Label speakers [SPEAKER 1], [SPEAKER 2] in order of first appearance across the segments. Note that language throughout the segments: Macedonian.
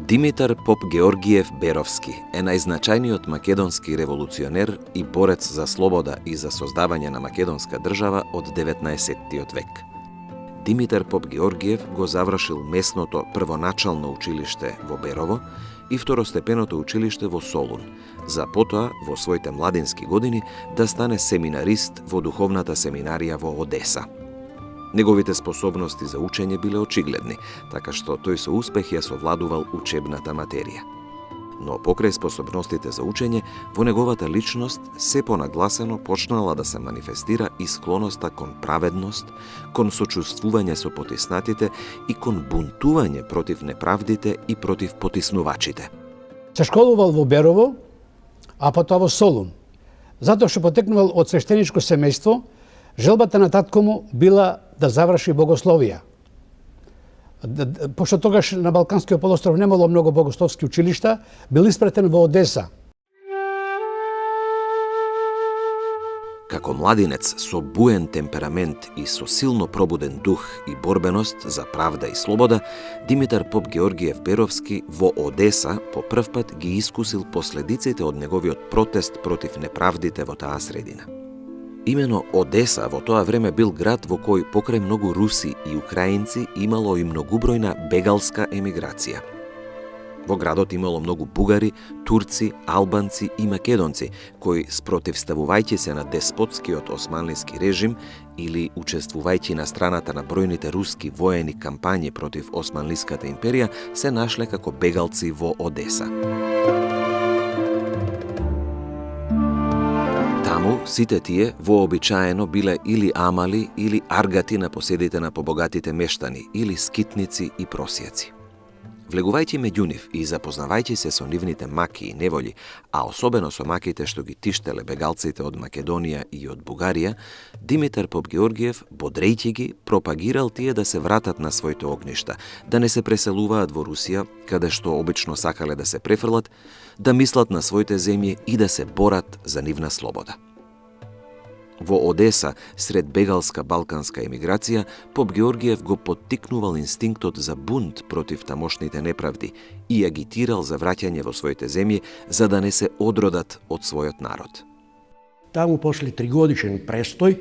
[SPEAKER 1] Димитар Поп-Георгиев Беровски е најзначајниот македонски револуционер и борец за слобода и за создавање на македонска држава од 19-тиот век. Димитар Поп-Георгиев го завршил местното првоначално училиште во Берово и второстепеното училиште во Солун, за потоа во своите младински години да стане семинарист во духовната семинарија во Одеса. Неговите способности за учење биле очигледни, така што тој со успех ја совладувал учебната материја. Но покрај способностите за учење, во неговата личност се понагласено почнала да се манифестира и склоноста кон праведност, кон сочувствување со потиснатите и кон бунтување против неправдите и против потиснувачите.
[SPEAKER 2] Се школувал во Берово, а потоа во Солун. Затоа што потекнувал од свештеничко семејство, желбата на татко му била да заврши богословија. Пошто тогаш на Балканскиот полуостров немало многу богословски училишта, бил испратен во Одеса.
[SPEAKER 1] Како младинец со буен темперамент и со силно пробуден дух и борбеност за правда и слобода, Димитар Поп-Георгиев Беровски во Одеса по прв пат ги искусил последиците од неговиот протест против неправдите во таа средина. Имено Одеса во тоа време бил град во кој покрај многу руси и украинци имало и многубројна бегалска емиграција. Во градот имало многу бугари, турци, албанци и македонци, кои спротивставувајќи се на деспотскиот османлиски режим или учествувајќи на страната на бројните руски воени кампањи против Османлиската империја, се нашле како бегалци во Одеса. Таму сите тие вообичаено биле или амали или аргати на поседите на побогатите мештани или скитници и просјаци. Влегувајќи меѓу нив и запознавајќи се со нивните маки и неволји, а особено со маките што ги тиштеле бегалците од Македонија и од Бугарија, Димитар Поп-Георгиев, бодрејќи ги, пропагирал тие да се вратат на своите огништа, да не се преселуваат во Русија, каде што обично сакале да се префрлат, да мислат на своите земји и да се борат за нивна слобода. Во Одеса, сред бегалска балканска емиграција, Поп-Георгиев го поттикнувал инстинктот за бунт против тамошните неправди и агитирал за враќање во своите земји, за да не се одродат од својот народ.
[SPEAKER 3] Таму после 3-годишен престој,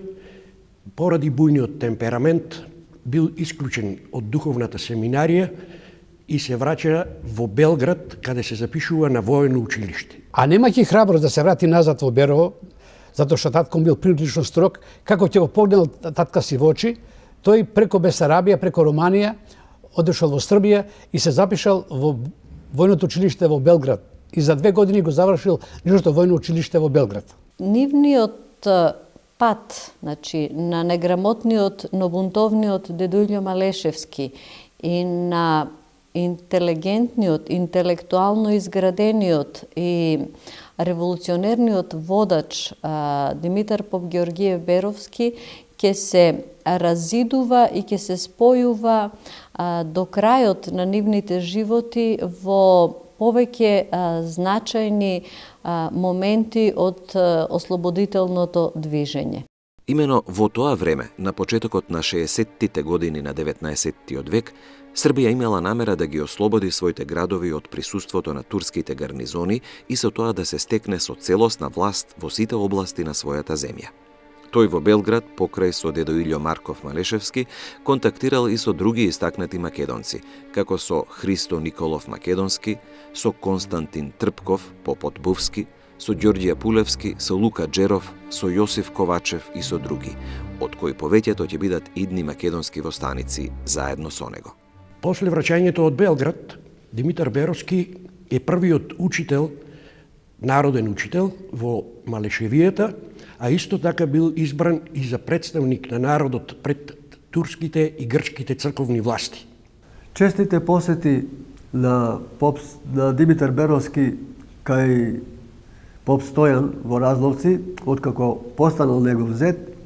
[SPEAKER 3] поради бујниот темперамент, бил исклучен од духовната семинарија и се враќа во Белград, каде се запишува на воено училиште.
[SPEAKER 2] А немајќи храброст да се врати назад во Берово, затоа што татком бил прилично строг, како ќе го погледнал татка си во очи, тој преко Бесарабија, преко Романија, одешол во Србија и се запишал во војното училиште во Белград. И за 2 години го завршил нижото војно училиште во Белград.
[SPEAKER 4] Нивниот пат, значи, на неграмотниот, но бунтовниот дедуљо Малешевски и на интелигентниот, интелектуално изградениот и револуционерниот водач Димитар Поп-Георгиев Беровски ќе се разидува и ќе се спојува до крајот на нивните животи во повеќе значајни моменти од ослободителното движење.
[SPEAKER 1] Имено во тоа време, на почетокот на 60-тите години на 19-тиот век, Србија имала намера да ги ослободи своите градови од присуството на турските гарнизони и со тоа да се стекне со целосна власт во сите области на својата земја. Тој во Белград, покрај со дедо Илјо Марков Малешевски, контактирал и со други истакнати македонци, како со Христо Николов Македонски, со Константин Трпков, Попот Бувски, со Ѓорѓија Пулевски, со Лука Джеров, со Јосиф Ковачев и со други, од кои повеќето ќе бидат идни македонски востаници заедно со него.
[SPEAKER 3] После враќањето од Белград, Димитар Беровски е првиот учител, народен учител во Малешевијата, а исто така бил избран и за представник на народот пред турските и грчките црковни власти.
[SPEAKER 5] Честите посети на Димитар Беровски кај поп Стојан во Разловци, откако постанал негов зет,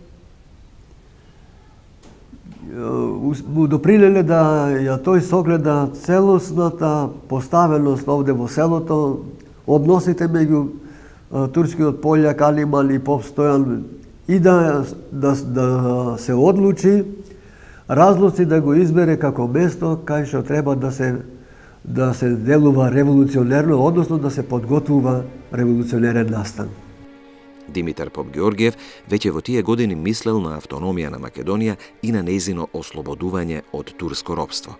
[SPEAKER 5] му допринеле да ја тој согледа целосната поставеност овде во селото, односите меѓу турскиот пољак Алиман и поп Стојан и да се одлучи Разловци да го избере како место кај што треба да се da se delува револуционерно, односно да се подготвува револуционерен настан.
[SPEAKER 1] Димитар Поп-Георгиев веќе во тие години мислел на автономија на Македонија и на нејзино ослободување од турско робство.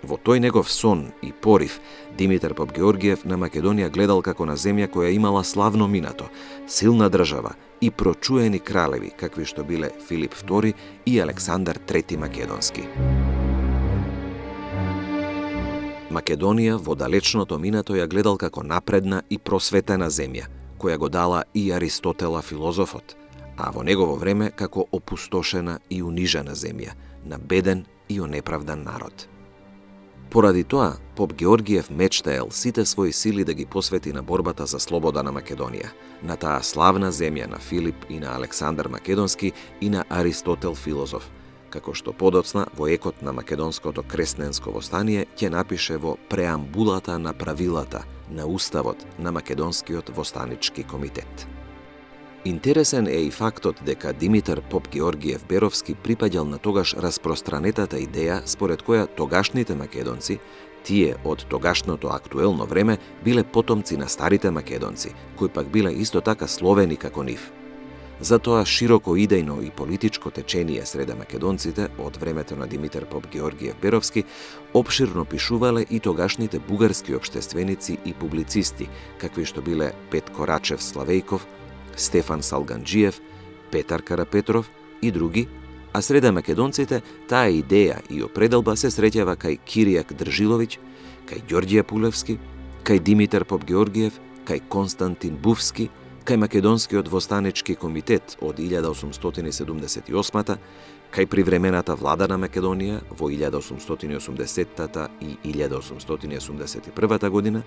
[SPEAKER 1] Во тој негов сон и порив, Димитар Поп-Георгиев на Македонија гледал како на земја која имала славно минато, силна држава и прочуени кралеви, какви што биле Филип II и Александар III Македонски. Македонија во далечното минато ја гледал како напредна и просветена земја, која го дала и Аристотела филозофот, а во негово време како опустошена и унижена земја, на беден и онеправдан народ. Поради тоа, Поп-Георгиев мечтаел сите своји сили да ги посвети на борбата за слобода на Македонија, на таа славна земја на Филип и на Александар Македонски и на Аристотел филозоф, како што подоцна во екот на македонското кресненско востание ќе напише во преамбулата на правилата на уставот на Македонскиот востанички комитет. Интересен е и фактот дека Димитар Поп-Георгиев Беровски припаѓал на тогаш распространетата идеја според која тогашните македонци, тие од тогашното актуелно време, биле потомци на старите македонци, кои пак биле исто така словени како нив. Затоа широко идејно и политичко течение среде македонците од времето на Димитар Поп-Георгиев Беровски опширно пишувале и тогашните бугарски општественици и публицисти, какви што биле Петко Рачев Славејков, Стефан Салганџиев, Петар Карапетров и други, а среде македонците таа идеја и определба се среќава кај Киријак Држиловиќ, кај Ѓорѓе Пулевски, кај Димитар Поп-Георгиев, кај Константин Бувски, кај Македонскиот востанички комитет од 1878-та, кај привремената влада на Македонија во 1880-та и 1881 година,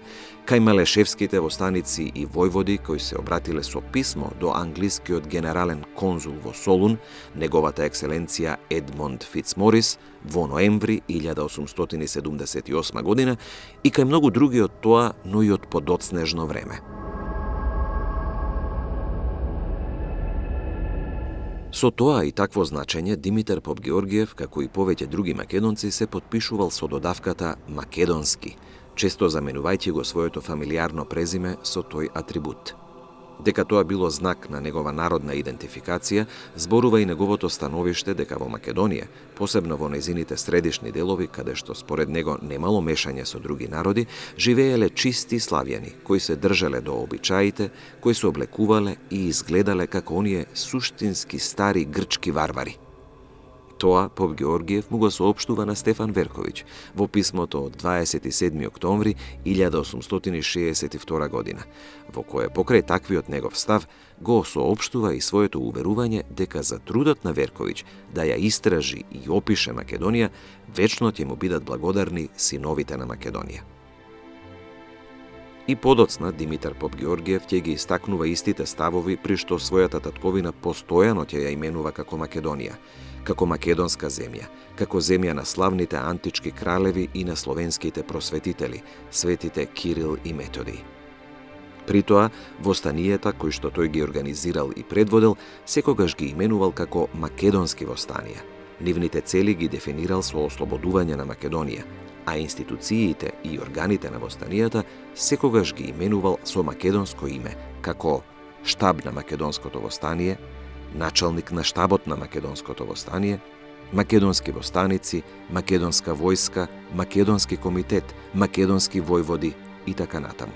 [SPEAKER 1] кај Малешевските востаници и војводи кои се обратиле со писмо до англискиот генерален конзул во Солун, неговата екселенција Едмонд Фицморис, во ноември 1878 година и кај многу други од тоа, но и од подоцнежно време. Со тоа и такво значење, Димитар Поп-Георгиев, како и повеќе други македонци, се потпишувал со додавката Македонски, често заменувајќи го своето фамилиарно презиме со тој атрибут. Дека тоа било знак на негова народна идентификација, зборува и неговото становиште дека во Македонија, посебно во нејзините средишни делови, каде што според него немало мешање со други народи, живееле чисти славјани, кои се држеле до обичаите, кои се облекувале и изгледале како оние суштински стари грчки варвари. Тоа Поп-Георгиев му го соопштува на Стефан Верковиќ во писмото од 27. октомври 1862 година, во кое покрај таквиот негов став го соопштува и своето уверување дека за трудот на Верковиќ да ја истражи и опише Македонија, вечно ќе му бидат благодарни синовите на Македонија. И подоцна Димитар Поп-Георгиев ќе ги истакнува истите ставови при што својата татковина постојано ќе ја именува како Македонија, како македонска земја, како земја на славните антички кралеви и на словенските просветители, светите Кирил и Методий. При тоа, востанијата кои што тој ги организирал и предводел, секогаш ги именувал како македонски востанија. Нивните цели ги дефинирал со ослободување на Македонија, а институциите и органите на востанијата секогаш ги именувал со македонско име, како штаб на македонското востание, началник на штабот на македонското востание, македонски востаници, македонска војска, македонски комитет, македонски војводи и така натаму.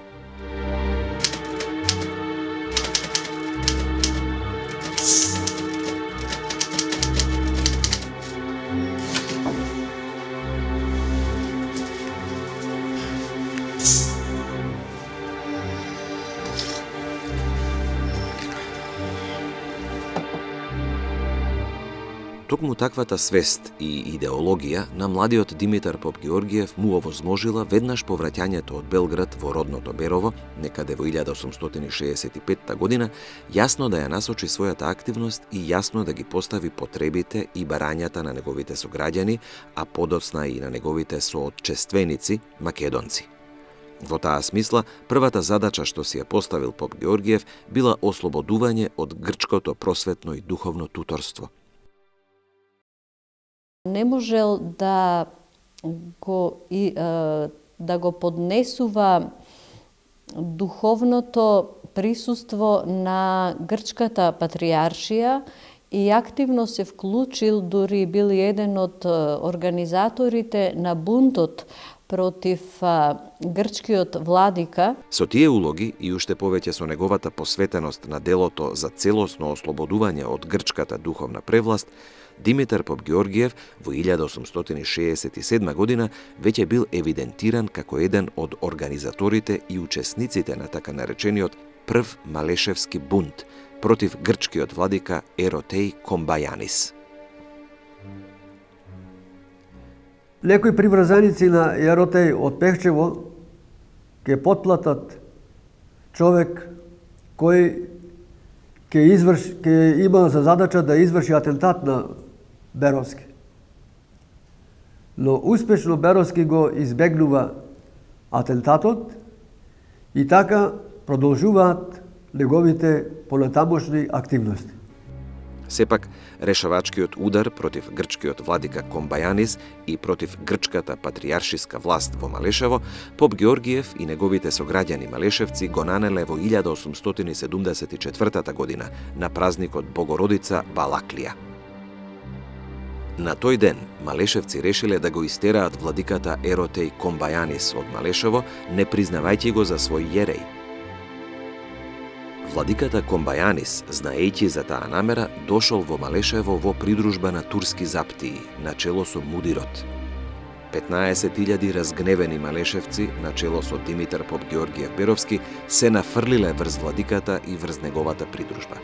[SPEAKER 1] Токму таквата свест и идеологија на младиот Димитар Поп-Георгиев му овозможила веднаш повраќањето од Белград во родното Берово, некаде во 1865 година, јасно да ја насочи својата активност и јасно да ги постави потребите и барањата на неговите сограѓани, а подоцна и на неговите соотчественици, македонци. Во таа смисла, првата задача што си ја поставил Поп-Георгиев била ослободување од грчкото просветно и духовно туторство.
[SPEAKER 4] Не можел да да го поднесува духовното присуство на грчката патриаршија и активно се вклучил, дури бил еден од организаторите на бунтот против грчкиот владика.
[SPEAKER 1] Со тие улоги и уште повеќе со неговата посветеност на делото за целосно ослободување од грчката духовна превласт, Димитар Попгеоргиев во 1867 година веќе бил евидентиран како еден од организаторите и учесниците на така наречениот прв Малешевски бунт против грчкиот владика Еротеј Комбајанис.
[SPEAKER 5] Некои приврзаници на Еротеј од Пехчево ќе потплатат човек кој ќе има за задача да изврши атентат на Беровски. Но успешно Беровски го избегнува атентатот и така продолжуваат неговите понатамошни активности.
[SPEAKER 1] Сепак, решавачкиот удар против грчкиот владика Комбајанис и против грчката патријаршиска власт во Малешево, Поп Георгиев и неговите сограѓани малешевци го нанеле во 1874 година на празникот Богородица Балаклија. На тој ден малешевци решиле да го истераат владиката Еротеј Комбајанис од Малешево, не признавајќи го за свој јереј. Владиката Комбајанис, знаејќи за таа намера, дошол во Малешево во придружба на турски заптии, начело со Мудирот. 15.000 разгневени малешевци, начело со Димитар Попгеоргиев Беровски, се нафрлиле врз владиката и врз неговата придружба.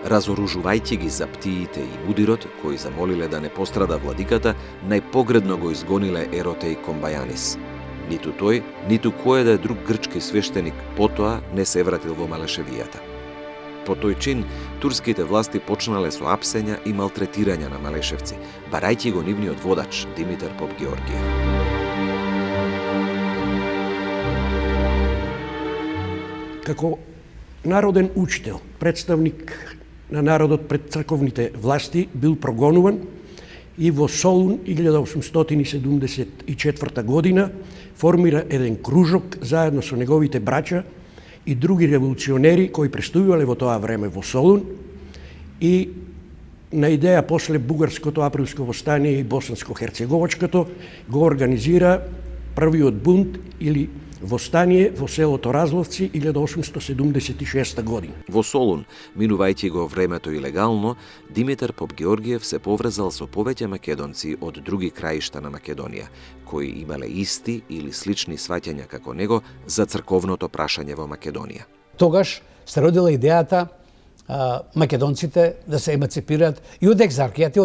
[SPEAKER 1] Разоружувајќи ги заптиите и Мудирот, кои замолиле да не пострада владиката, најпогредно го изгониле Еротеј Комбајанис. Ниту тој, ниту кој да е друг грчки свештеник потоа не се вратил во Малешевијата. По тој чин, турските власти почнале со апсења и малтретирања на малешевци, барајќи го нивниот водач Димитар Попгеоргиев.
[SPEAKER 3] Како народен учител, представник на народот пред црковните власти, бил прогонуван и во Солун 1874 година формира еден кружок заедно со неговите браќа и други револуционери кои престојувале во тоа време во Солун и на идеја после бугарското априлско востание и босанско-херцеговачкото го организира првиот бунт или востание во селото Разловци 1876 година.
[SPEAKER 1] Во Солун, минувајќи го времето илегално, Димитар Попгеоргиев се поврзал со повеќе македонци од други краишта на Македонија, кои имале исти или слични сваќања како него за црковното прашање во Македонија.
[SPEAKER 2] Тогаш се родила идејата македонците да се емаципираат и од екзархијата и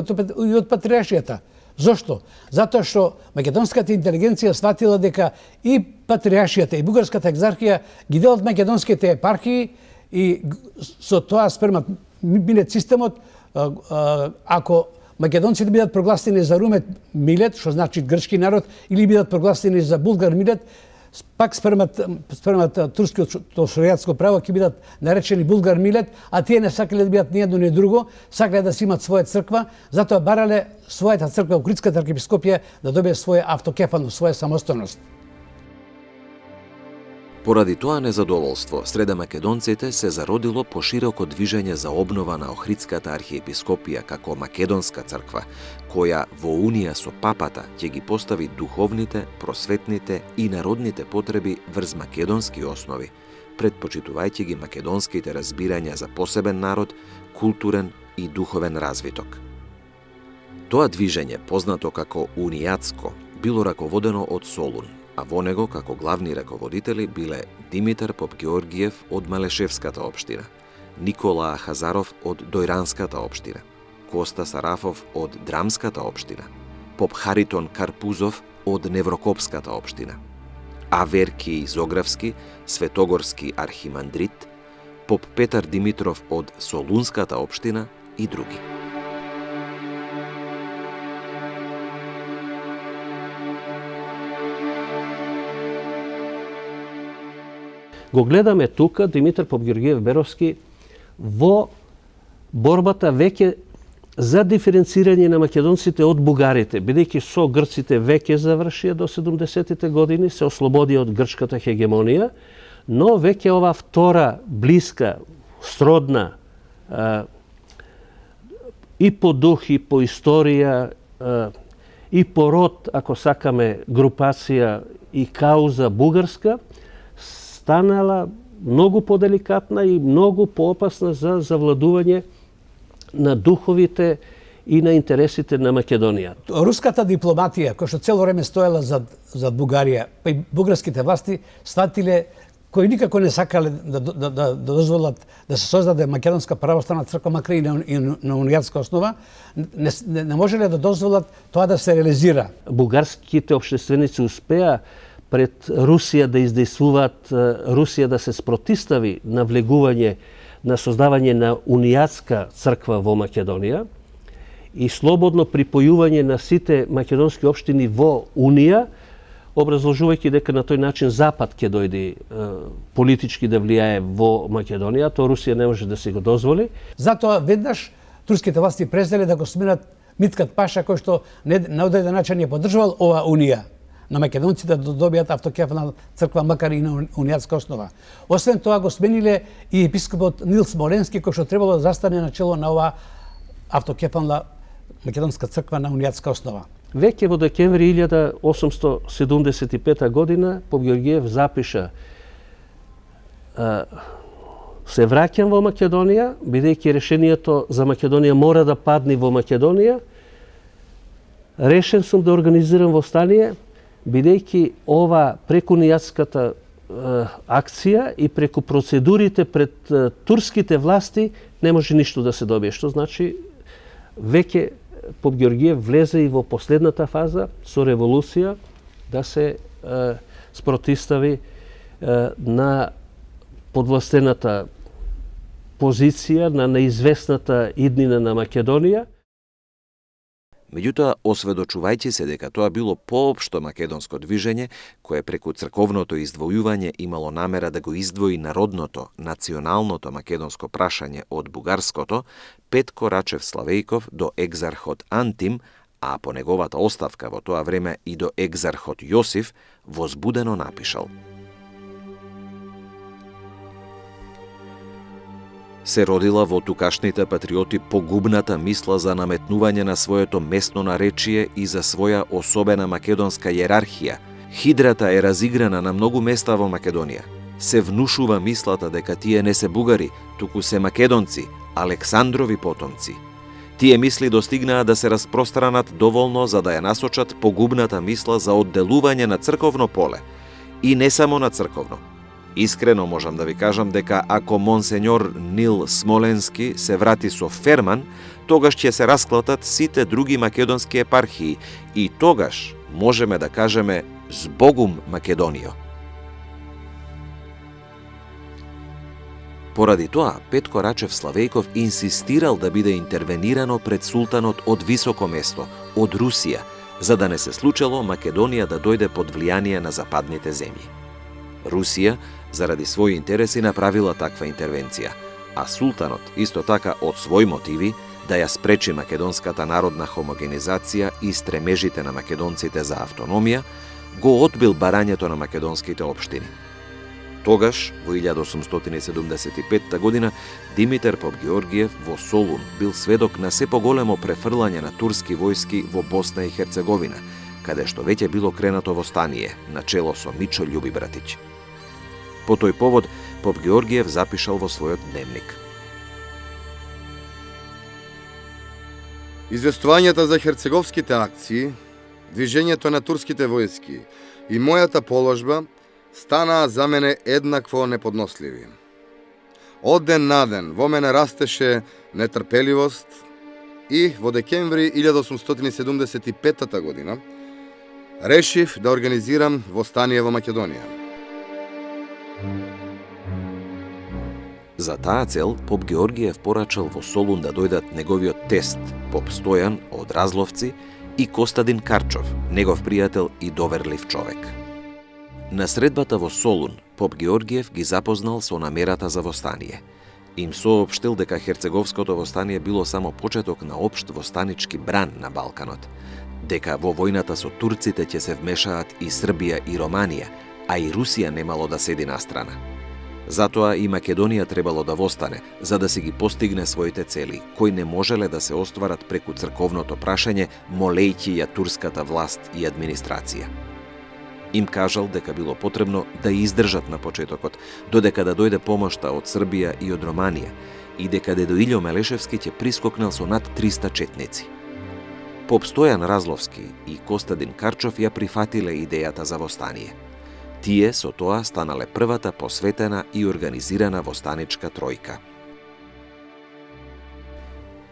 [SPEAKER 2] од патриаршијата. Зошто? Затоа што македонската интелигенција сватила дека и патриаршијата и бугарската екзархија ги делат македонските епархии и со тоа спремат Милет системот, ако македонците бидат прогласени за Румет Милет, што значи грчки народ, или бидат прогласени за Булгар Милет, пак спремат турскиот шеријатско право ќе бидат наречени Булгар Милет, а тие не сакале да бидат ни едно ни друго, сакале да си имат своја црква, затоа барале својата црква, Охридската архиепископија, да добие своја автокефалност, своја самостојност.
[SPEAKER 1] Поради тоа незадоволство, среда македонците се зародило пошироко движење за обнова на Охридската архиепископија како македонска црква, која во унија со папата ќе ги постави духовните, просветните и народните потреби врз македонски основи, предпочитувајќи ги македонските разбирања за посебен народ, културен и духовен развиток. Тоа движење, познато како унијатско, било раководено од Солун, а во него како главни раководители биле Димитар Попгеоргиев од Малешевската општина, Никола Ахазаров од Дојранската општина, Коста Сарафов од Драмската општина, Поп Харитон Карпузов од Неврокопската општина, Аверки Зографски, Светогорски архимандрит, Поп Петар Димитров од Солунската општина и други.
[SPEAKER 6] Го гледаме тука Димитар Попгеоргиев Беровски во борбата веќе за диференцирање на македонците од бугарите, бидејќи со грците веќе завршија до 70-тите години, се ослободија од грчката хегемонија, но веќе ова втора, блиска, сродна, и по дух, и по историја, и по род, ако сакаме, групација и кауза бугарска, станала многу поделикатна и многу поопасна за завладување на духовите и на интересите на Македонија.
[SPEAKER 2] Руската дипломатија, која што цело време стоела за Бугарија, па и бугарските власти сватиле, кои никако не сакале да дозволат да се создаде Македонска православна црква, макар и на унијатска основа, не можеле да дозволат тоа да се реализира.
[SPEAKER 6] Бугарските општественици успеа пред Русија да издействуваат, Русија да се спротистави на влегување, на создавање на унијатска црква во Македонија и слободно припојување на сите македонски општини во Унија, образложувајќи дека на тој начин Запад ќе дојде политички да влијае во Македонија, тоа Русија не може да се го дозволи.
[SPEAKER 2] Затоа веднаш турските власти презреле да го сменат Миткат Паша, кој што на одреден начин ја поддржувал ова Унија на македонците да добијат автокефална црква, макар и на унијатска основа. Освен тоа го смениле и епископот Нил Смоленски, кој што требало да застане на чело на ова автокефална македонска црква на унијатска основа.
[SPEAKER 6] Веќе во декември 1875 година Поп Георгиев запиша: се враќам во Македонија, бидејќи решението за Македонија мора да падне во Македонија. Решен сум да организирам восстание, бидејќи ова преку унијатската акција и преку процедурите пред турските власти не може ништо да се добие. Што значи веќе Поп Георгиев влезе и во последната фаза со револуција да се спротистави на подвластената позиција, на неизвестната иднина на Македонија.
[SPEAKER 1] Меѓутоа, осведочувајќи се дека тоа било поопшто македонско движење, кое преку црковното издвојување имало намера да го издвои народното, националното македонско прашање од бугарското, Петко Рачев Славејков до екзархот Антим, а по неговата оставка во тоа време и до екзархот Јосиф, возбудено напишал: се родила во тукашните патриоти погубната мисла за наметнување на своето местно наречие и за своја особена македонска иерархија. Хидрата е разиграна на многу места во Македонија. Се внушува мислата дека тие не се бугари, туку се македонци, Александрови потомци. Тие мисли достигнаа да се распространат доволно за да ја насочат погубната мисла за одделување на црковно поле. И не само на црковно. Искрено можам да ви кажам дека ако монсеньор Нил Смоленски се врати со Ферман, тогаш ќе се расклатат сите други македонски епархии и тогаш можеме да кажеме збогум Македонијо. Поради тоа, Петко Рачев Славејков инсистирал да биде интервенирано пред султанот од високо место, од Русија, за да не се случило Македонија да дојде под влијание на западните земји. Русија, заради своји интереси, направила таква интервенција, а султанот, исто така од своји мотиви, да ја спречи македонската народна хомогенизација и стремежите на македонците за автономија, го одбил барањето на македонските општини. Тогаш, во 1875 година, Димитар Попгеоргиев во Солун бил сведок на се поголемо префрлање на турски војски во Босна и Херцеговина, каде што веќе било кренато востание, на чело со Мичо Љуби Братич. По тој повод, Попгеоргиев запишал во својот дневник:
[SPEAKER 7] Известувањата за херцеговските акции, движењето на турските војски и мојата положба станаа за мене еднакво неподносливи. Од ден на ден во мене растеше нетрпеливост и во декември 1875 година решив да организирам востание во Македонија.
[SPEAKER 1] За таа цел, Поп Георгиев порачал во Солун да дојдат неговиот тест, Поп Стојан од Разловци, и Костадин Карчов, негов пријател и доверлив човек. На средбата во Солун, Поп Георгиев ги запознал со намерата за востание. Им соопштил дека Херцеговското востание било само почеток на општ востанички бран на Балканот, дека во војната со турците ќе се вмешаат и Србија и Романија, а и Русија немало да седи настрана. Затоа и Македонија требало да востане, за да си ги постигне своите цели, кои не можеле да се остварат преку црковното прашање, молејќи ја турската власт и администрација. Им кажал дека било потребно да издржат на почетокот, додека да дојде помошта од Србија и од Романија, и дека дедо Илјо Мелешевски ќе прискокнал со над 300 четници. Поп Стојан Разловски и Костадин Карчов ја прифатиле идејата за востание. Тие со тоа станале првата посветена и организирана востаничка тројка.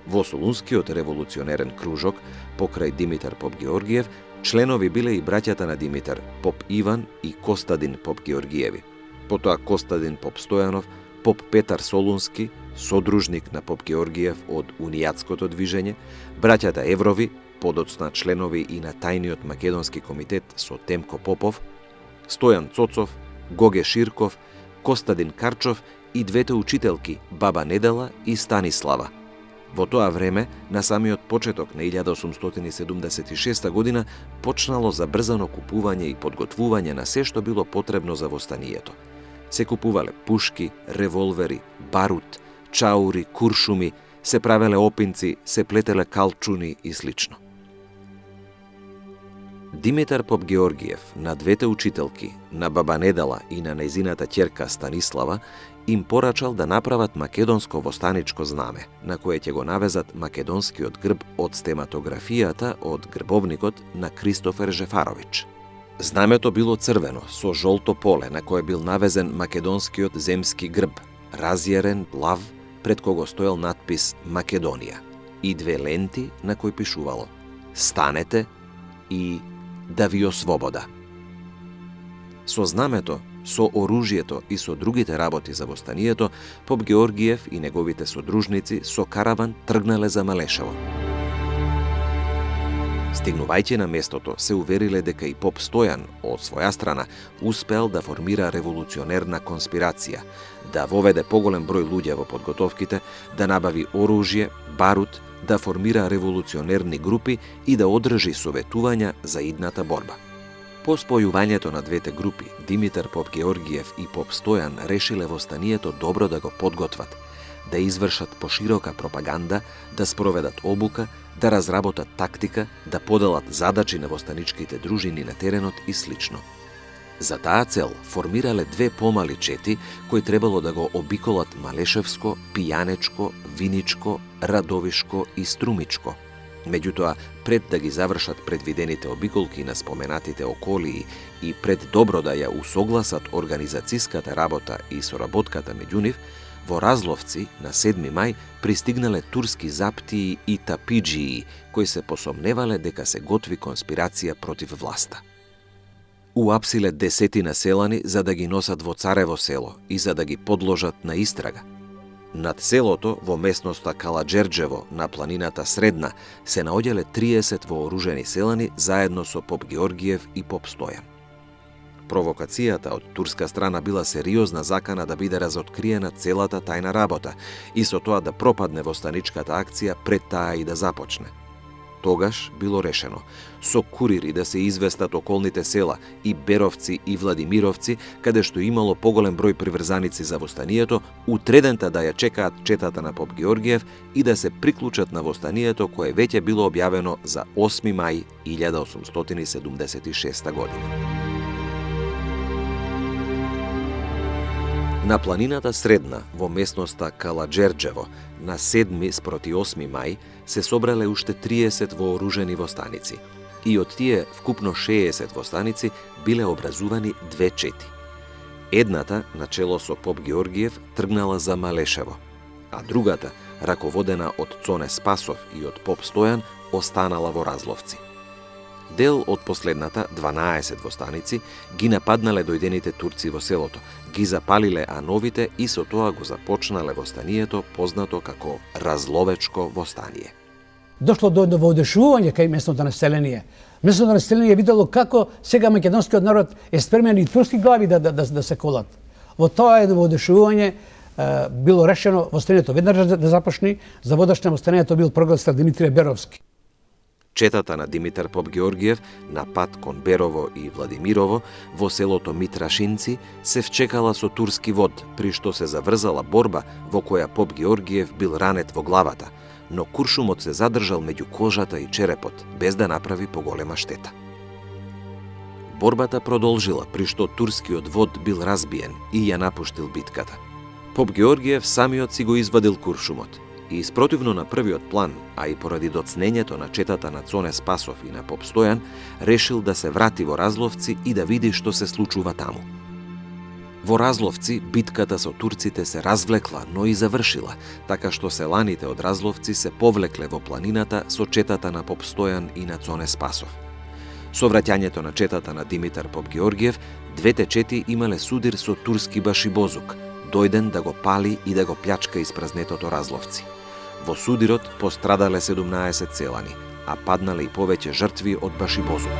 [SPEAKER 1] Во Солунскиот револуционерен кружок, покрај Димитар Поп Георгиев, членови биле и браќата на Димитар, Поп Иван и Костадин Поп Георгиеви. Потоа Костадин Поп Стојанов, Поп Петар Солунски, содружник на Поп Георгиев од Унијатското движење, браќата Еврови, подоцна членови и на тајниот македонски комитет со Темко Попов, Стојан Цоцов, Гоге Ширков, Костадин Карчов и двете учителки Баба Недела и Станислава. Во тоа време, на самиот почеток на 1876 година, почнало забрзано купување и подготвување на се што било потребно за востанието. Се купувале пушки, револвери, барут, чаури, куршуми, се правеле опинци, се плетеле калчуни и слично. Димитар Поп Георгиев на двете учителки, на Баба Недела и на нејзината ќерка Станислава, им порачал да направат македонско востаничко знаме, на кое ќе го навезат македонскиот грб од стематографијата од грбовникот на Кристофер Жефарович. Знамето било црвено, со жолто поле, на кое бил навезен македонскиот земски грб, разјарен, лав, пред кого стоел надпис Македонија, и две ленти на кои пишувало «Станете» и «Да ви ослобода». Со знамето, со оружјето и со другите работи за востанието, Поп Георгиев и неговите содружници со караван тргнале за Малешево. Стигнувајќи на местото, се увериле дека и Поп Стојан, од своја страна, успеал да формира револуционерна конспирација, да воведе поголем број луѓе во подготовките, да набави оружје, барут, да формира револуционерни групи и да одржи советувања за идната борба. По спојувањето на двете групи, Димитар Поп Георгиев и Поп Стојан решиле востанието добро да го подготват, да извршат поширока пропаганда, да спроведат обука, да разработат тактика, да поделат задачи на востаничките дружини на теренот и слично. За таа цел формирале две помали чети кои требало да го обиколат Малешевско, Пијанечко, Виничко, Радовишко и Струмичко. Меѓутоа, пред да ги завршат предвидените обиколки на споменатите околии и пред добро да ја усогласат организацијската работа и соработката меѓу нив, во Разловци на 7 мај пристигнале турски заптии и тапиџии, кои се посомневале дека се готви конспирација против власта. Уапсиле десетина селани за да ги носат во Царево село и за да ги подложат на истрага. Над селото, во местноста Каладжерџево, на планината Средна, се наоѓале 30 вооружени селани заедно со Поп Георгиев и Поп Стојан. Провокацијата од турска страна била сериозна закана да биде разоткриена целата тајна работа и со тоа да пропадне востаничката акција пред таа и да започне. Тогаш било решено со курири да се известат околните села и Беровци и Владимировци, каде што имало поголем број приврзаници за востанието, утредента да ја чекаат четата на Поп Георгиев и да се приклучат на востанието кое веќе било објавено за 8 мај 1876 година. На планината Средна, во местноста Каладжерџево, на 7 спроти 8 мај, се собрале уште 30 вооружени востаници. И од тие вкупно 60 востаници биле образувани две чети. Едната, начело со Поп Георгиев, тргнала за Малешево, а другата, раководена од Цоне Спасов и од Поп Стојан, останала во Разловци. Дел од последната, 12 востаници, ги нападнале дојдените турци во селото, ги запалиле ановите и со тоа го започнале востанието познато како Разловечко востание.
[SPEAKER 2] Дошло до воодушевување кај местното население. Местното население видело како сега македонскиот народ е спремен и турски глави да се колат. Во тоа е воодушевување било решено восстанието веднаш да започне. За водача на восстанието бил прогласен Димитрije Беровски.
[SPEAKER 1] Четата на Димитар Попгеоргиев на пат кон Берово и Владимирово во селото Митрашинци се вчекала со турски вод, при што се заврзала борба во која Попгеоргиев бил ранет во главата, но куршумот се задржал меѓу кожата и черепот, без да направи поголема штета. Борбата продолжила, при што турскиот вод бил разбиен и ја напуштил битката. Попгеоргиев самиот си го извадил куршумот и спротивно на првиот план, а и поради доцнењето на четата на Цоне Спасов и на Поп Стојан, решил да се врати во Разловци и да види што се случува таму. Во Разловци битката со турците се развлекла, но и завршила, така што селаните од Разловци се повлекле во планината со четата на Поп Стојан и на Цоне Спасов. Со враќањето на четата на Димитар Попгеоргиев, двете чети имале судир со турски башибозук, дојден да го пали и да го плячка испразнетото Разловци. Во судирот пострадале 17 селани, а паднале и повеќе жртви од башибозук.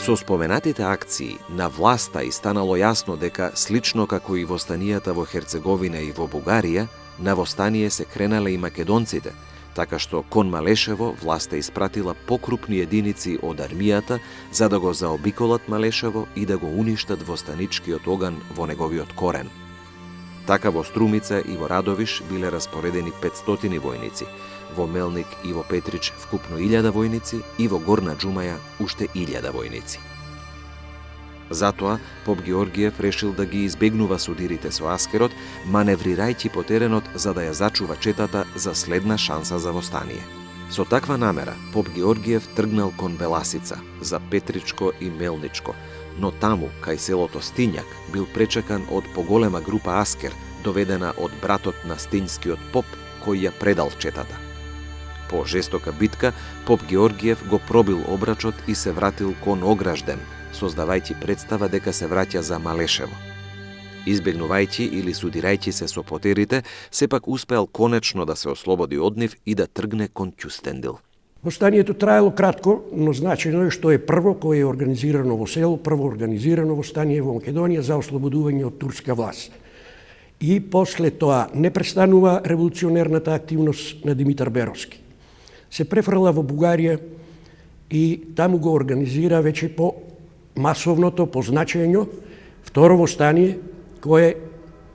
[SPEAKER 1] Со споменатите акции на власта и станало јасно дека, слично како и востанијата во Херцеговина и во Бугарија, на востание се кренале и македонците, така што кон Малешево власта испратила покрупни единици од армијата за да го заобиколат Малешево и да го уништат востаничкиот оган во неговиот корен. Така во Струмица и во Радовиш биле распоредени 500 војници, во Мелник и во Петрич вкупно 1000 војници и во Горна Џумаја уште 1000 војници. Затоа Попгеоргиев решил да ги избегнува судирите со Аскерот, маневрирајќи по теренот за да ја зачува четата за следна шанса за востание. Со таква намера Попгеоргиев тргнал кон Беласица, за Петричко и Мелничко, но таму, кај селото Стињак, бил пречекан од поголема група Аскер, доведена од братот на стињскиот поп, кој ја предал четата. По жестока битка, Попгеоргиев го пробил обрачот и се вратил кон Огражден, создавајќи представа дека се враќа за Малешево. Избегнувајќи или судирајќи се со потерите, сепак успеал конечно да се ослободи од нив и да тргне кон Ќустендил.
[SPEAKER 3] Востанието траело кратко, но значено е што е прво кое е организирано во село, прво организирано востание во Македонија за ослободување од турска власт. И после тоа не престанува револуционерната активност на Димитар Беровски. Се префрла во Бугарија и таму го организира веќе по масовното, по значење, второ востание, кое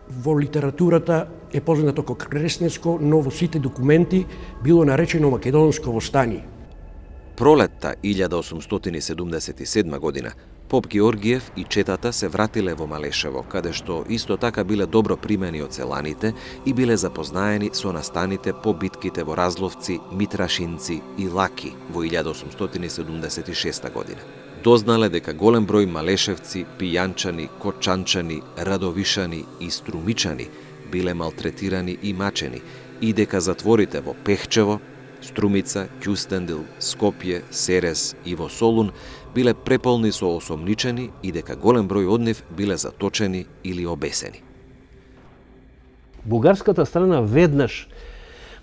[SPEAKER 3] во литературата е познато како Кресненско, но во сите документи било наречено Македонско востание.
[SPEAKER 1] Пролетта 1877 година Попгеоргиев и четата се вратиле во Малешево, каде што исто така биле добро примени од селаните и биле запознаени со настаните по битките во Разловци, Митрашинци и Лаки во 1876 година. Дознале дека голем број малешевци, пијанчани, кочанчани, радовишани и струмичани биле малтретирани и мачени и дека затворите во Пехчево, Струмица, Ќустендил, Скопје, Серес и во Солун биле преполни со осомничени и дека голем број од нив биле заточени или обесени.
[SPEAKER 6] Бугарската страна веднаш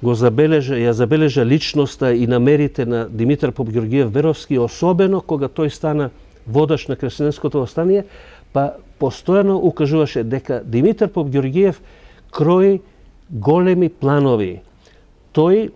[SPEAKER 6] ја забележа личноста и намерите на Димитар Попгеоргиев Беровски, особено кога тој стана водач на Кресненското востание, па постојано укажуваше дека Димитар Попгеоргиев крои големи планови. Тој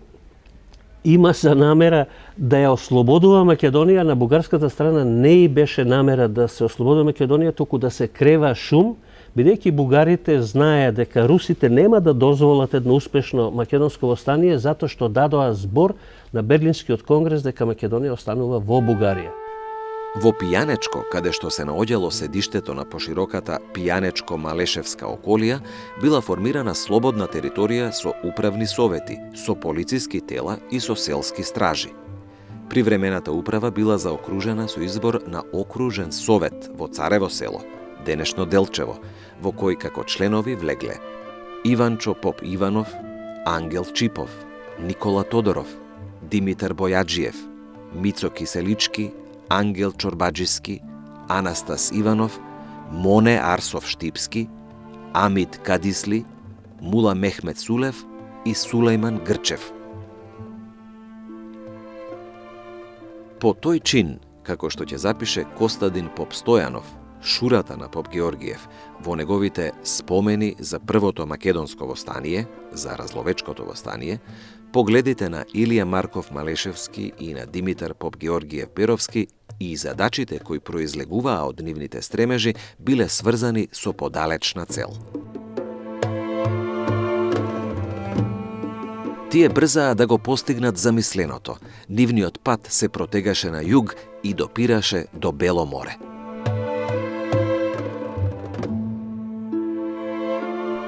[SPEAKER 6] има за намера да ја ослободува Македонија, на бугарската страна не и беше намера да се ослободува Македонија, туку да се крева шум, бидејќи бугарите знаеа дека русите нема да дозволат едно успешно македонско востание, затоа што дадоа збор на Берлинскиот конгрес дека Македонија останува во Бугарија.
[SPEAKER 1] Во Пијанечко, каде што се наоѓало седиштето на пошироката Пијанечко-Малешевска околија, била формирана слободна територија со управни совети, со полициски тела и со селски стражи. Привремената управа била заокружена со избор на окружен совет во Царево село, денешно Делчево, во кој како членови влегле Иванчо Поп Иванов, Ангел Чипов, Никола Тодоров, Димитар Бојаджиев, Мицо Киселички, Ангел Чорбаджиски, Анастас Иванов, Моне Арсов Штипски, Амид Кадисли, Мула Мехмет Сулев и Сулејман Грчев. По тој чин, како што ќе запише Костадин Поп Стојанов, шурата на поп Георгиев, во неговите спомени за првото македонско востание, за Разловечкото востание, погледите на Илија Марков Малешевски и на Димитар поп Георгиев Беровски и задачите кои произлегуваа од нивните стремежи биле сврзани со подалечна цел. Тие брзаа да го постигнат замисленото. Нивниот пат се протегаше на југ и допираше до Бело море.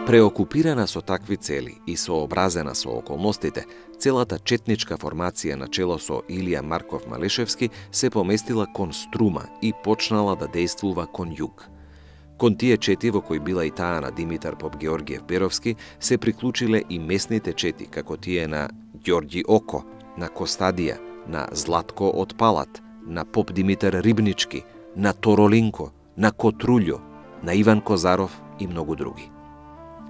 [SPEAKER 1] Преокупирана со такви цели и сообразена со околностите, целата четничка формација на чело со Илија Марков Малешевски се поместила кон Струма и почнала да действува кон југ. Кон тие чети, во кои била и таа на Димитар поп Георгиев Беровски, се приклучиле и местните чети, како тие на Ѓорѓи Око, на Костадија, на Златко од Палат, на поп Димитар Рибнички, на Торолинко, на Котрулјо, на Иван Козаров и многу други.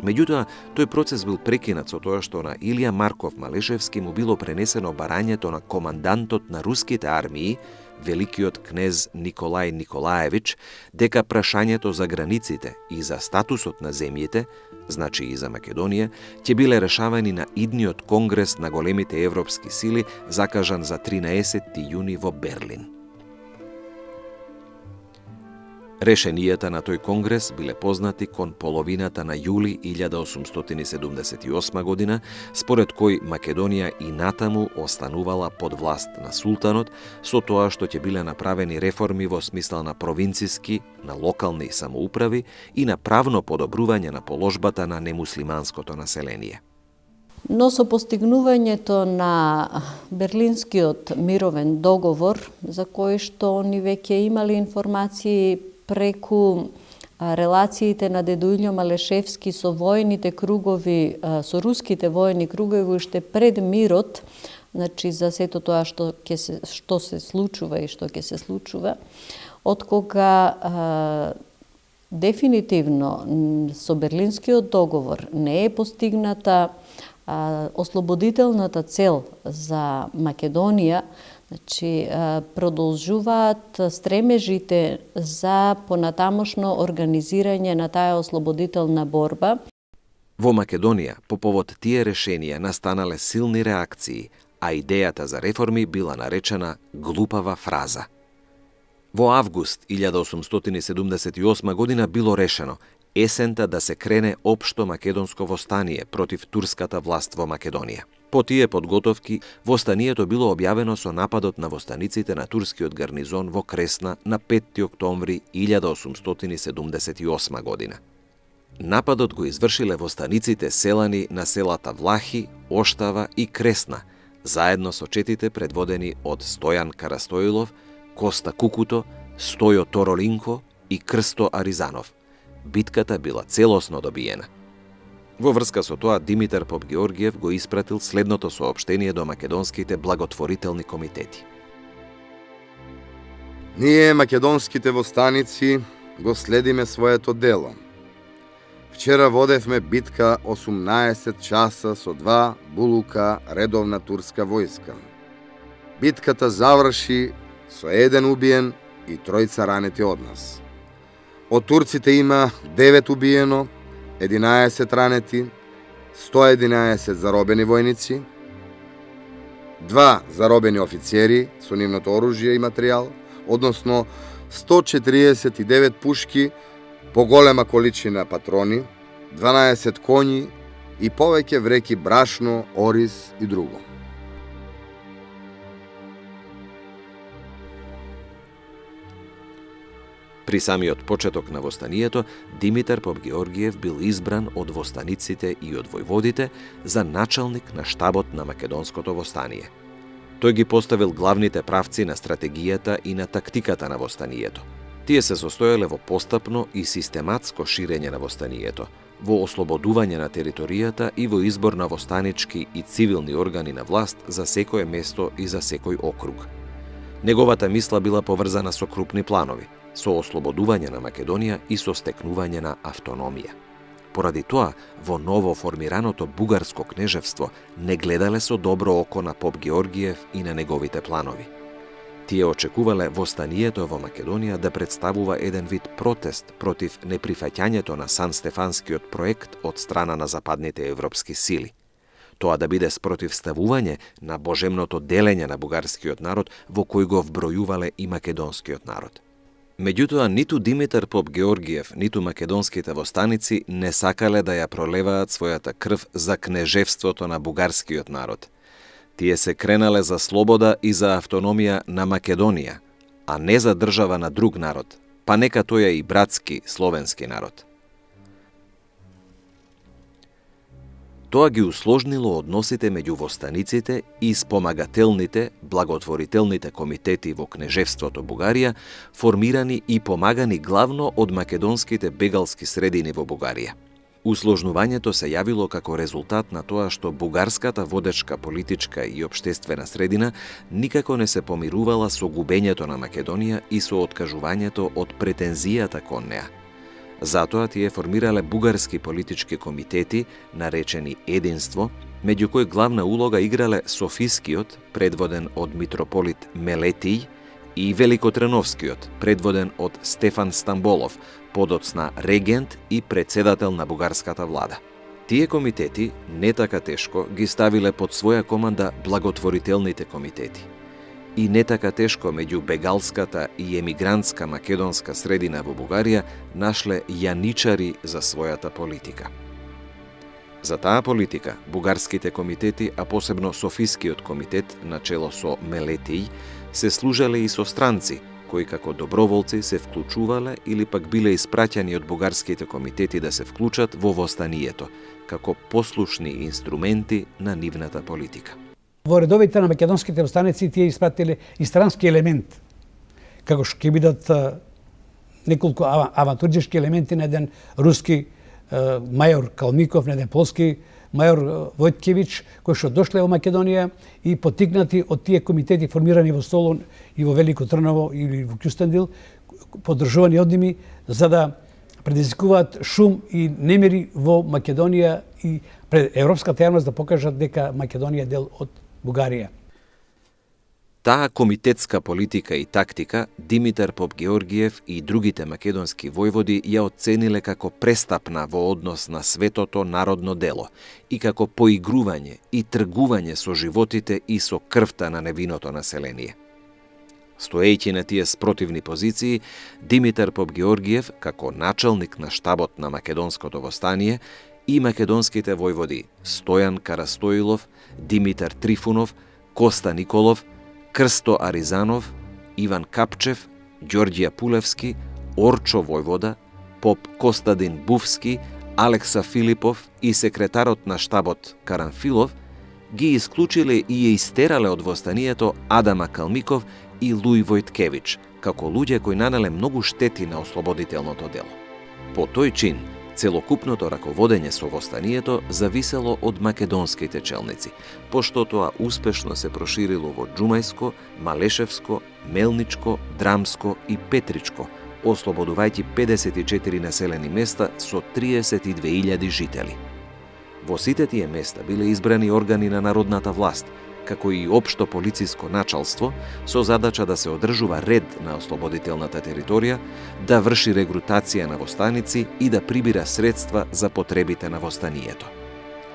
[SPEAKER 1] Меѓутоа, тој процес бил прекинат со тоа што на Илија Марков Малешевски му било пренесено барањето на командантот на руските армии, великиот кнез Николај Николаевич, дека прашањето за границите и за статусот на земјите, значи и за Македонија, ќе биле решавани на идниот конгрес на големите европски сили, закажан за 13 јуни во Берлин. Решенијата на тој конгрес биле познати кон половината на јули 1878 година, според кој Македонија и натаму останувала под власт на султанот, со тоа што ќе биле направени реформи во смисла на провинциски, на локални самоуправи и на правно подобрување на положбата на немуслиманското население.
[SPEAKER 4] Но со постигнувањето на Берлинскиот мировен договор, за кој што они веќе имале информации преку релациите на дедо Илјо Малешевски со војните кругови, со руските војни кругови уште пред мирот, значи за сето тоа што се случува и што ќе се случува, откога дефинитивно со Берлинскиот договор не е постигната ослободителната цел за Македонија, значи, продолжуваат стремежите за понатамошно организирање на таа ослободителна борба.
[SPEAKER 1] Во Македонија, по повод тие решенија настанале силни реакции, а идејата за реформи била наречена глупава фраза. Во август 1878 година било решено есента да се крене општо македонско востание против турската власт во Македонија. По тие подготовки, востанието било објавено со нападот на востаниците на турскиот гарнизон во Кресна на 5 октомври 1878 година. Нападот го извршиле востаниците селани на селата Влахи, Оштава и Кресна, заедно со четите предводени од Стојан Карастоилов, Коста Кукуто, Стојо Торолинко и Крсто Аризанов. Битката била целосно добиена. Во врска со тоа, Димитар поп Георгиев го испратил следното соопштение до македонските благотворителни комитети.
[SPEAKER 7] Ние, македонските востаници, го следиме своето дело. Вчера водевме битка 18 часа со 2 булука редовна турска војска. Битката заврши со 1 убиен и 3 ранети од нас. Од турците има 9 убиено, 11 ранети, 111 заробени војници, 2 заробени офицери со нивното оружје и материјал, односно 149 пушки, поголема количина патрони, 12 коњи и повеќе вреки брашно, ориз и друго.
[SPEAKER 1] При самиот почеток на востанието, Димитар поп Георгиев бил избран од востаниците и од војводите за началник на штабот на македонското востание. Тој ги поставил главните правци на стратегијата и на тактиката на востанието. Тие се состоеле во постапно и систематско ширење на востанието, во ослободување на територијата и во избор на востанички и цивилни органи на власт за секое место и за секој округ. Неговата мисла била поврзана со крупни планови, со ослободување на Македонија и со стекнување на автономија. Поради тоа, во ново формираното бугарско кнежевство не гледале со добро око на поп Георгиев и на неговите планови. Тие очекувале востанието во Македонија да представува еден вид протест против неприфаќањето на Сан-Стефанскиот проект од страна на западните европски сили. Тоа да биде спротивставување на божемното делење на бугарскиот народ во кој го вбројувале и македонскиот народ. Меѓутоа, ниту Димитар Поп Георгиев, ниту македонските востаници не сакале да ја пролеваат својата крв за кнежевството на бугарскиот народ. Тие се кренале за слобода и за автономија на Македонија, а не за држава на друг народ, па нека тој е и братски словенски народ. Тоа ги усложнило односите меѓу востаниците и спомагателните, благотворителните комитети во кнежевството Бугарија, формирани и помагани главно од македонските бегалски средини во Бугарија. Усложнувањето се јавило како резултат на тоа што бугарската водечка политичка и општествена средина никако не се помирувала со губењето на Македонија и со откажувањето од претензијата кон неа. Затоа тие формирале бугарски политички комитети, наречени Единство, меѓу кои главна улога играле Софискиот, предводен од митрополит Мелетиј, и Великотреновскиот, предводен од Стефан Стамболов, подоцна регент и председател на бугарската влада. Тие комитети не така тешко ги ставиле под своја команда благотворителните комитети. И не така тешко меѓу бегалската и емигрантска македонска средина во Бугарија нашле јаничари за својата политика. За таа политика, бугарските комитети, а посебно Софискиот комитет, начело со Мелетиј, се служеле и со странци, кои како доброволци се вклучувале или пак биле испраќани од бугарските комитети да се вклучат во востанието, како послушни инструменти на нивната политика.
[SPEAKER 2] Во редовите на македонските востаници тие испратиле и странски елемент, како што ќе бидат неколку авантурџишки елементи на еден руски мајор Калмиков, на еден полски мајор Војткевич, кои што дошле во Македонија и потикнати од тие комитети формирани во Солун и во Велико Трново или во Кюстендил, поддржувани од ними, за да предизвикуваат шум и немири во Македонија и пред европската јавност да покажат дека Македонија е дел од Бугарија.
[SPEAKER 1] Таа комитетска политика и тактика Димитар Поп Георгиев и другите македонски војводи ја оцениле како престапна во однос на светото народно дело и како поигрување и тргување со животите и со крвта на невиното население. Стоејќи на тие спротивни позиции, Димитар Поп Георгиев, како началник на штабот на македонското востание, и македонските војводи Стојан Карастоилов, Димитар Трифунов, Коста Николов, Крсто Аризанов, Иван Капчев, Ѓорѓија Пулевски, Орчо војвода, поп Костадин Бувски, Алекса Филипов и секретарот на штабот Карамфилов ги исклучиле и ја истерале од востанието Адама Калмиков и Луј Војткевич, како луѓе кои нанеле многу штети на ослободителното дело. По тој чин, целокупното раководење со востанието зависело од македонските челници, пошто тоа успешно се проширило во Џумајско, Малешевско, Мелничко, Драмско и Петричко, ослободувајќи 54 населени места со 32.000 жители. Во сите тие места биле избрани органи на народната власт, како и општо полициско началство, со задача да се одржува ред на ослободителната територија, да врши регрутација на востаници и да прибира средства за потребите на востанието.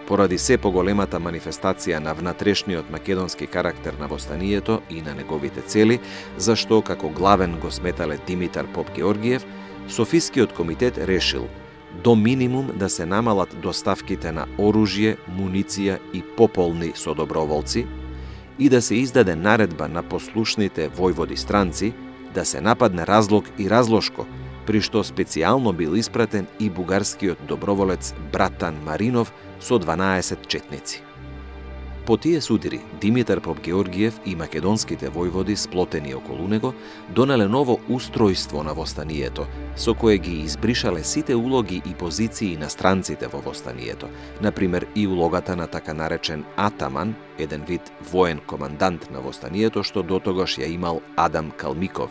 [SPEAKER 1] Поради се поголемата манифестација на внатрешниот македонски карактер на востанието и на неговите цели, зашто како главен го сметале Димитар Поп Георгиев, Софискиот комитет решил до минимум да се намалат доставките на оружје, муниција и пополни со доброволци и да се издаде наредба на послушните војводи странци да се нападне Разлог и Разлошко, при што специјално бил испратен и бугарскиот доброволец Братан Маринов со 12 четници. По тие судири, Димитар Поп Георгиев и македонските војводи сплотени околу него донеле ново устројство на востанието, со кое ги избришале сите улоги и позиции на странците во востанието, например и улогата на така наречен атаман, еден вид воен командант на востанието што дотогаш ја имал Адам Калмиков,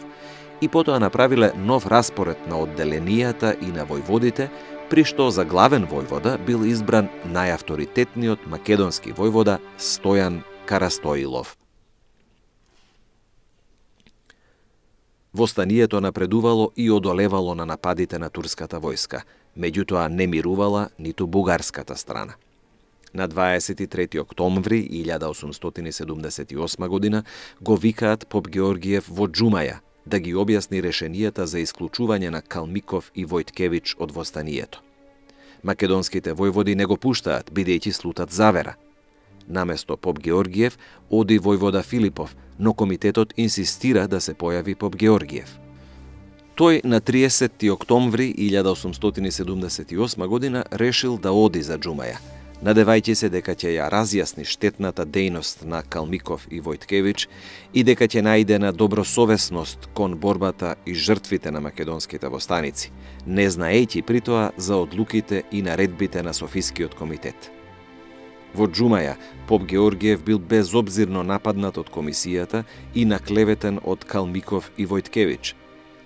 [SPEAKER 1] и потоа направиле нов распоред на одделенијата и на војводите, при што за главен војвода бил избран најавторитетниот македонски војвода Стојан Карастоилов. Востанието напредувало и одолевало на нападите на турската војска, меѓутоа не мирувала ниту бугарската страна. На 23. октомври 1878 година го викаат поп Георгиев во Џумаја да ги објасни решенијата за исклучување на Калмиков и Војткевич од востанието. Македонските војводи не го пуштаат, бидејќи слутат завера. Наместо поп Георгиев оди војвода Филипов, но комитетот инсистира да се појави поп Георгиев. Тој на 30. октомври 1878 година решил да оди за Џумаја, надевајќи се дека ќе ја разјасни штетната дејност на Калмиков и Војткевич и дека ќе најде на добросовесност кон борбата и жртвите на македонските востаници, не знаејќи при тоа за одлуките и наредбите на Софискиот комитет. Во Џумаја, поп Георгиев бил безобзирно нападнат од комисијата и наклеветен од Калмиков и Војткевич.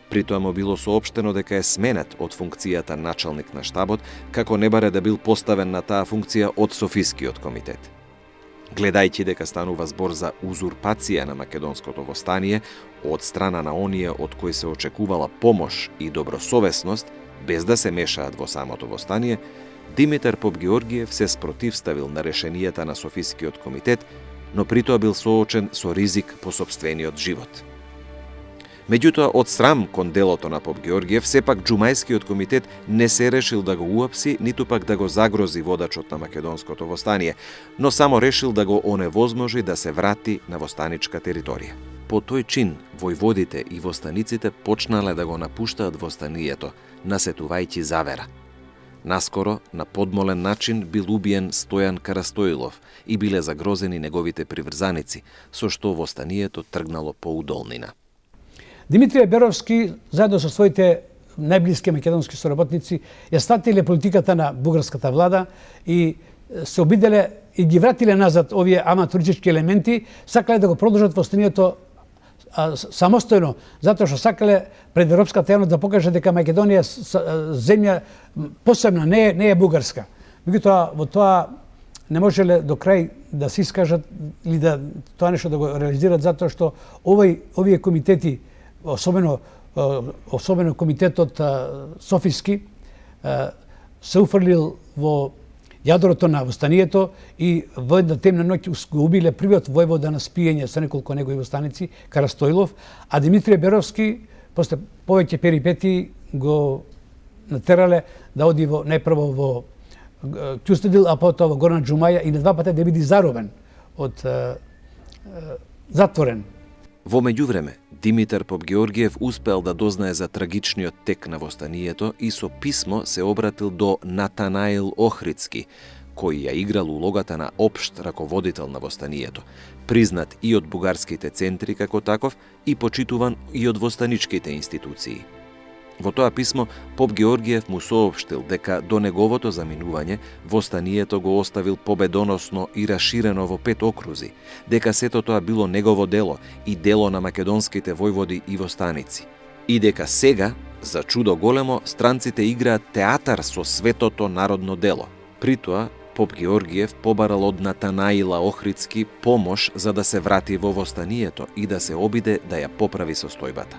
[SPEAKER 1] При тоа му било соопштено дека е сменет од функцијата началник на штабот, како не баре да бил поставен на таа функција од Софискиот комитет. Гледајќи дека станува збор за узурпација на македонското востание од страна на оние од кои се очекувала помош и добросовесност, без да се мешаат во самото востание, Димитар поп Георгиев се спротивставил на решенијата на Софискиот комитет, но при тоа бил соочен со ризик по сопствениот живот. Меѓутоа, од срам кон делото на поп Георгиев, сепак Џумајскиот комитет не се решил да го уапси, ниту пак да го загрози водачот на македонското востание, но само решил да го оневозможи да се врати на востаничка територија. По тој чин, војводите и востаниците почнале да го напуштаат востанието, насетувајќи завера. Наскоро, на подмолен начин, бил убиен Стојан Карастоилов и биле загрозени неговите приврзаници, со што востанието тргнало по удолнина.
[SPEAKER 2] Димитрije Беровски, заедно со своите најблиски македонски соработници, ја статиле политиката на бугарската влада и се обиделе и ги вратиле назад овие аматурички елементи, сакале да го продолжат востанието самостојно, затоа што сакале пред европската јавност да покаже дека Македонија земја посебна, не е бугарска. Меѓутоа, во тоа не можеле до крај да се искажат или да тоа нешто да го реализираат, затоа што овие комитети, особено комитетот Софиски, се уфрлил во јадрото на востанието и во една темна ноќ го убиле првиот војвода на спиење со неколку негови востаници, Карастоилов, а Димитрije Беровски, после повеќе перипети, го натерале да оди најпрво во Кјустендил, а потоа во Горна Џумаја и на два пати да биде заробен затворен.
[SPEAKER 1] Во меѓувреме, Димитар поп Георгиев успел да дознае за трагичниот тек на востанието и со писмо се обратил до Натанаил Охридски, кој ја играл улогата на општ раководител на востанието, признат и од бугарските центри како таков и почитуван и од востаничките институции. Во тоа писмо, поп Георгиев му соопштил дека до неговото заминување востанието го оставил победоносно и раширено во 5 окрузи, дека сето тоа било негово дело и дело на македонските војводи и востаници, и дека сега, за чудо големо, странците играат театар со светото народно дело. При тоа, поп Георгиев побарал од Натанаила Охридски помош за да се врати во востанието и да се обиде да ја поправи состојбата.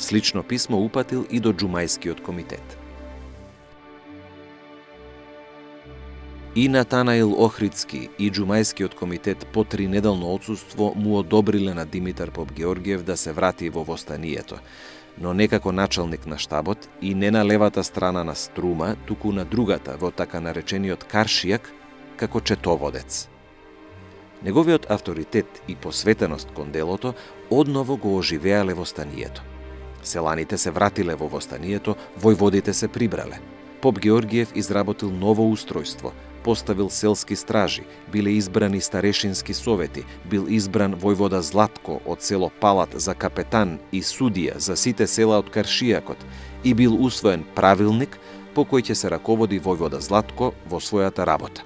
[SPEAKER 1] Слично писмо упатил и до Џумајскиот комитет. И Натанаил Охридски и Џумајскиот комитет по 3-неделно отсуство му одобриле на Димитар поп Георгиев да се врати во востанието, но не како началник на штабот и не на левата страна на Струма, туку на другата, во така наречениот Каршијак, како четоводец. Неговиот авторитет и посветеност кон делото одново го оживеале востанието. Селаните се вратиле во востанието, војводите се прибрале. Поп Георгиев изработил ново устројство, поставил селски стражи, биле избрани старешински совети, бил избран војвода Златко од село Палат за капетан и судија за сите села од Каршијакот и бил усвоен правилник по кој ќе се раководи војвода Златко во својата работа.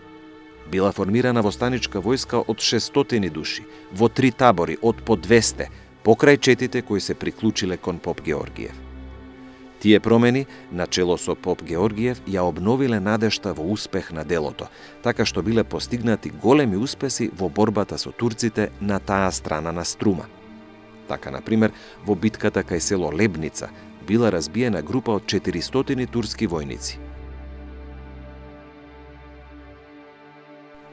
[SPEAKER 1] Била формирана востаничка војска од 600 души, во 3 табори од по 200, покрај четите кои се приклучиле кон поп Георгиев. Тие промени, начело со поп Георгиев, ја обновиле надежта во успех на делото, така што биле постигнати големи успеси во борбата со турците на таа страна на Струма. Така, например, во битката кај село Лебница била разбиена група од 400 турски војници.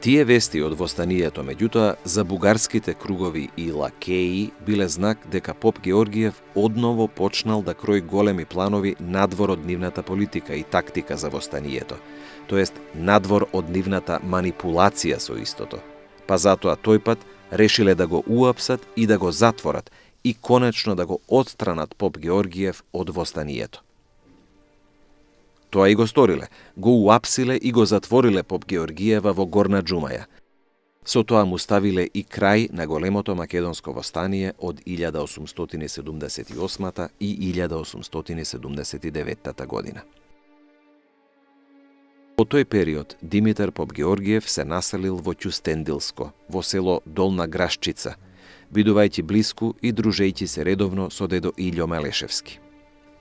[SPEAKER 1] Тие вести од востанието, меѓутоа, за бугарските кругови и лакеи биле знак дека поп Георгиев одново почнал да крои големи планови надвор од нивната политика и тактика за востанието, тоест надвор од нивната манипулација со истото. Па затоа тој пат решиле да го уапсат и да го затворат и конечно да го отстранат поп Георгиев од востанието. Тоа и го сториле, го уапсиле и го затвориле поп Георгиева во Горна Џумаја. Со тоа му ставиле и крај на големото македонско востание од 1878 и 1879 година. Во тој период Димитар поп Георгиев се населил во Ќустендилско, во село Долна Грашчица, бидувајќи блиску и дружејќи се редовно со дедо Илјо Мелешевски.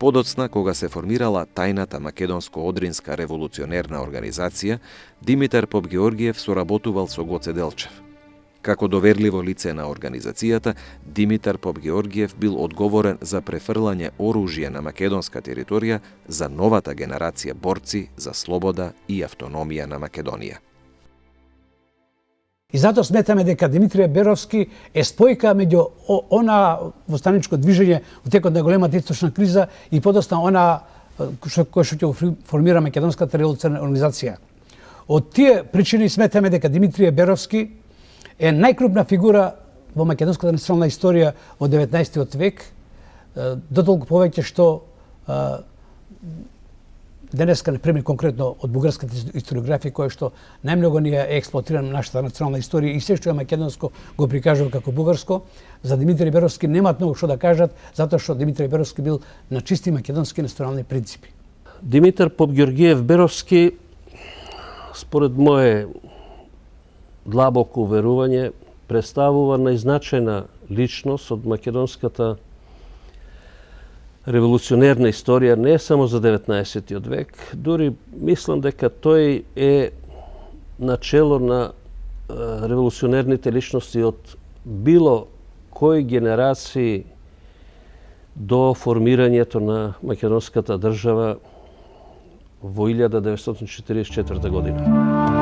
[SPEAKER 1] Подоцна, кога се формирала тајната македонско-одринска револуционерна организација, Димитар поп Георгиев соработувал со Гоце Делчев. Како доверливо лице на организацијата, Димитар поп Георгиев бил одговорен за префрлање оружје на македонска територија за новата генерација борци за слобода и автономија на Македонија.
[SPEAKER 2] И затоа сметаме дека Димитрije Беровски е спојка меѓу она востаничко движење во текот на големата источна криза и подосна она кој што ќе формира македонската револуционерна организација. Од тие причини сметаме дека Димитрije Беровски е најкрупна фигура во македонската национална историја од 19 век, дотолку повеќе што денеска, например, конкретно од бугарската историографија, која што најмногу ни е експлоатирана нашата национална историја и се што е македонско го прикажува како бугарско, за Димитрije Беровски немаат многу што да кажат, затоа што Димитрije Беровски бил на чисти македонски национални принципи.
[SPEAKER 6] Димитар поп Георгиев Беровски, според мое длабоко уверување, представува најзначајна личност од македонската револуционерна историја не само за 19 век, дури мислам дека тој е начело на револуционерните личности од било кои генерации до формирањето на македонската држава во 1944 година.